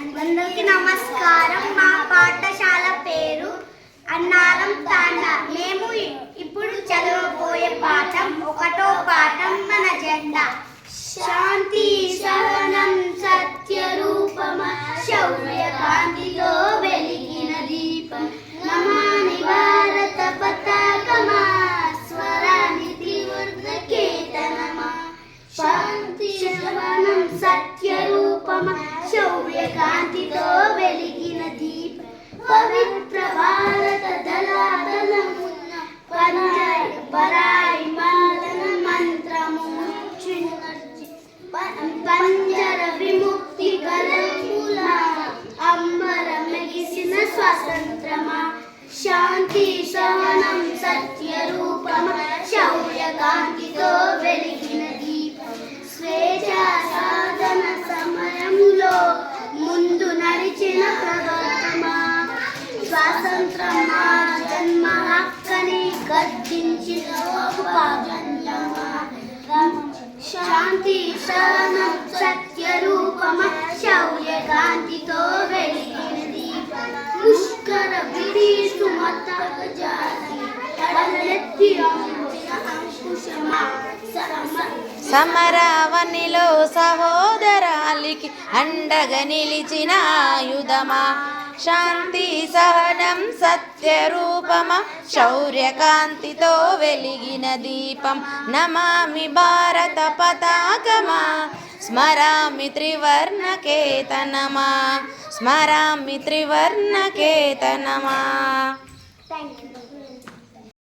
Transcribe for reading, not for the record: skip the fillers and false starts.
అందరికీ నమస్కారం. మా పాఠశాల పేరు అన్నారం తాండా. మేము ఇప్పుడు చదవబోయే పాఠం ఒకటో పాఠం మన జెండా. శాంతి సహనం సత్య రూపమ శౌర్య కాంతిలో వెలిగిన దీపం నమామి భారత పతాకమా స్వరాని త్రివర్ణ కేతనమా. శాంతి సహనం సత్య రూపమ శౌర్య కాంతితో వెలిగిన దీపం పవిత్ర భారత దళాదళమున్న పరాయి మాలన మంత్రము పంజర విముక్తి కలముల అంబర మెగిసిన స్వతంత్రమా. శాంతి సహనం సత్య రూపమ శౌర్య కాంతితో వెలిగిన దీపం స్వేచ్ఛ సాధన సమయంలో ముందు నడిచిన ప్రవర్తమా. స్వాతంత్రం మా జన్మ హక్కని గర్జించిన పాజన్యమా. శాంతి సహనం సత్య రూపమ శౌర్య కాంతితో వెలిగిన దీపం ముష్కర విరీసు మత జాతి తలెత్తి అంకుశమా. సమరావనిలో సహోదరాలికి అండగా నిలిచిన ఆయుధమా. శాంతి సహనం సత్య రూపమ శౌర్యకాంతితో వెలిగిన దీపం నమామి భారత పతాకమా స్మరామి త్రివర్ణ కేతనమా. స్మరామి త్రివర్ణ కేతనమా. Thank you.